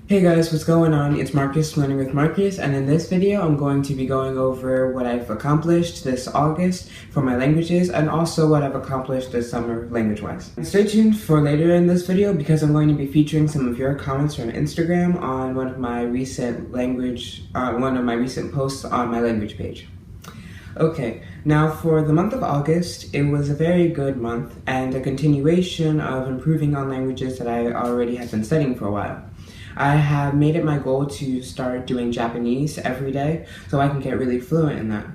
Hey guys, what's going on? It's Marcus, Learning with Marcus, and in this video I'm going to be going over what I've accomplished this August for my languages and also what I've accomplished this summer language-wise. Stay tuned for later in this video because I'm going to be featuring some of your comments from Instagram on one of my recent posts on my language page. Okay, now for the month of August, it was a very good month and a continuation of improving on languages that I already have been studying for a while. I have made it my goal to start doing Japanese every day so I can get really fluent in that.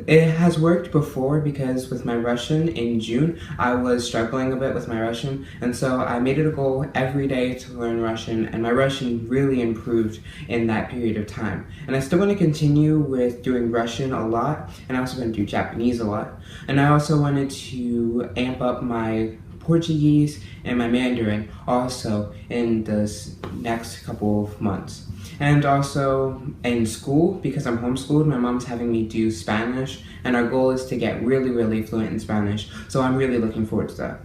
It has worked before because with my Russian in June, I was struggling a bit with my Russian, and so I made it a goal every day to learn Russian, and my Russian really improved in that period of time. And I still want to continue with doing Russian a lot, and I also want to do Japanese a lot. And I also wanted to amp up my Portuguese and my Mandarin also in this next couple of months. And also in school, because I'm homeschooled, my mom's having me do Spanish, and our goal is to get really fluent in Spanish, so I'm really looking forward to that.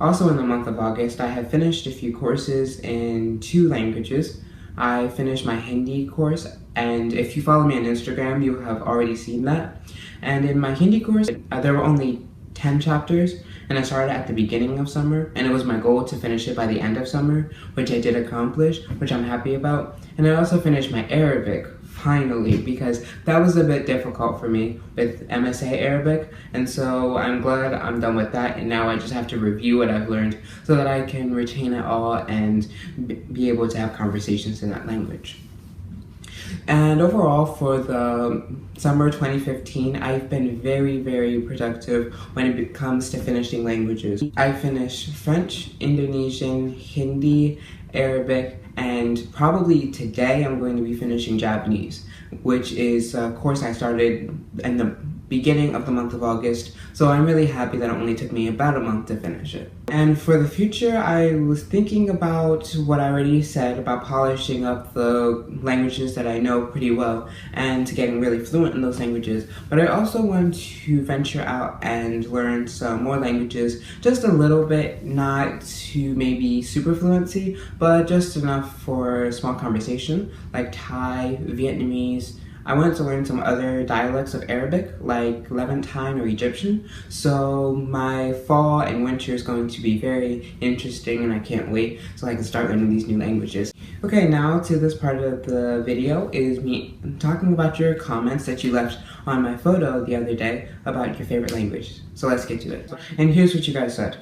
Also in the month of August, I have finished a few courses in 2 languages. I finished my Hindi course, and if you follow me on Instagram, you have already seen that. And in my Hindi course, there were only 10 chapters, and I started at the beginning of summer, and it was my goal to finish it by the end of summer, which I did accomplish, which I'm happy about. And I also finished my Arabic, finally, because that was a bit difficult for me with MSA Arabic, and so I'm glad I'm done with that, and now I just have to review what I've learned so that I can retain it all and be able to have conversations in that language. And overall, for the summer 2015, I've been very productive when it comes to finishing languages. I finished French, Indonesian, Hindi, Arabic, and probably today I'm going to be finishing Japanese, which is a course I started in the beginning of the month of August, so I'm really happy that it only took me about a month to finish it. And for the future, I was thinking about what I already said about polishing up the languages that I know pretty well and getting really fluent in those languages, but I also want to venture out and learn some more languages, just a little bit, not to maybe super fluency, but just enough for small conversation, like Thai, Vietnamese. I wanted to learn some other dialects of Arabic, like Levantine or Egyptian, so my fall and winter is going to be very interesting, and I can't wait so I can start learning these new languages. Okay, now to this part of the video is me talking about your comments that you left on my photo the other day about your favorite language. So let's get to it. And here's what you guys said.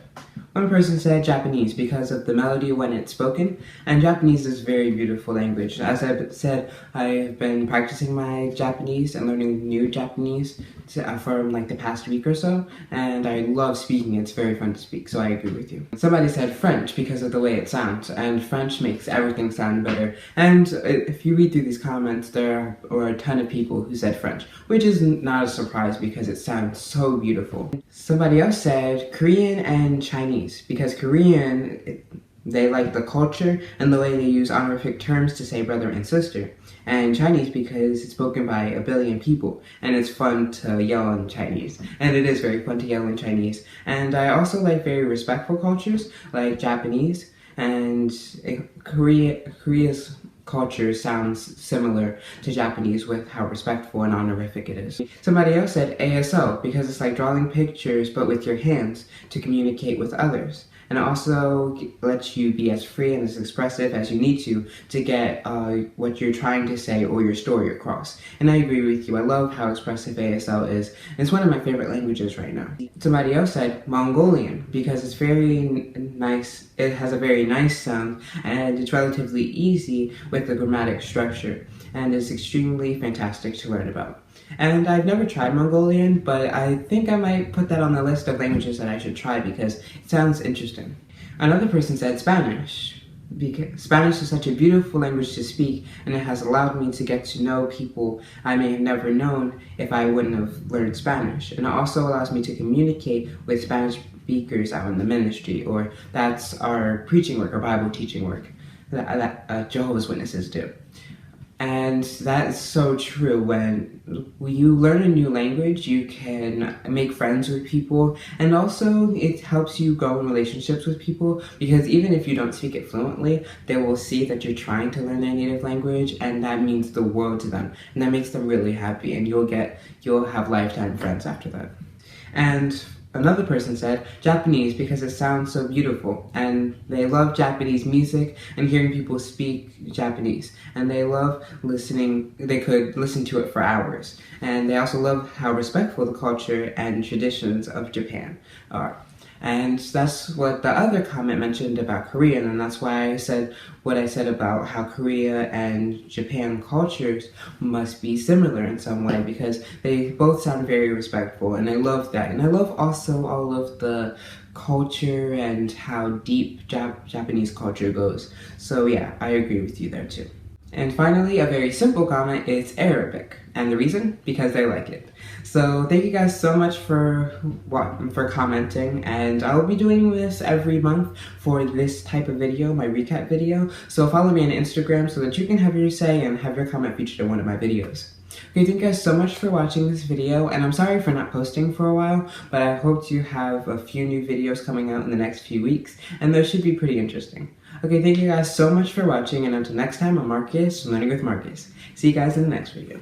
One person said Japanese because of the melody when it's spoken, and Japanese is a very beautiful language. As I said, I've been practicing my Japanese and learning new Japanese for like the past week or so, and I love speaking. It's very fun to speak, so I agree with you. Somebody said French because of the way it sounds, and French makes everything sound better. And if you read through these comments, there were a ton of people who said French, which is not a surprise because it sounds so beautiful. Somebody else said Korean and Chinese because Korean, they like the culture and the way they use honorific terms to say brother and sister, and Chinese because it's spoken by a billion people and it's fun to yell in Chinese, and it is very fun to yell in Chinese. And I also like very respectful cultures like Japanese, and Korea's culture sounds similar to Japanese with how respectful and honorific it is. Somebody else said ASL because it's like drawing pictures but with your hands to communicate with others. And it also lets you be as free and as expressive as you need to get what you're trying to say or your story across. And I agree with you. I love how expressive ASL is. It's one of my favorite languages right now. Somebody else said Mongolian because it's very nice. It has a very nice sound and it's relatively easy with the grammatic structure, and it's extremely fantastic to learn about. And I've never tried Mongolian, but I think I might put that on the list of languages that I should try because it sounds interesting. Another person said Spanish, because Spanish is such a beautiful language to speak, and it has allowed me to get to know people I may have never known if I wouldn't have learned Spanish. And it also allows me to communicate with Spanish speakers out in the ministry, or that's our preaching work, our Bible teaching work that Jehovah's Witnesses do. And that is so true. When you learn a new language, you can make friends with people, and also it helps you grow in relationships with people, because even if you don't speak it fluently, they will see that you're trying to learn their native language, and that means the world to them, and that makes them really happy, and you'll have lifetime friends after that. And another person said Japanese because it sounds so beautiful, and they love Japanese music and hearing people speak Japanese, and they love listening. They could listen to it for hours, and they also love how respectful the culture and traditions of Japan are. And that's what the other comment mentioned about Korean, and that's why I said what I said about how Korea and Japan cultures must be similar in some way, because they both sound very respectful, and I love that. And I love also all of the culture and how deep Japanese culture goes. So yeah, I agree with you there too. And finally, a very simple comment is Arabic. And the reason? Because they like it. So thank you guys so much for commenting, and I'll be doing this every month for this type of video, my recap video. So follow me on Instagram so that you can have your say and have your comment featured in one of my videos. Okay, thank you guys so much for watching this video, and I'm sorry for not posting for a while, but I hope to have a few new videos coming out in the next few weeks, and those should be pretty interesting. Okay, thank you guys so much for watching, and until next time, I'm Marcus, from Learning with Marcus. See you guys in the next video.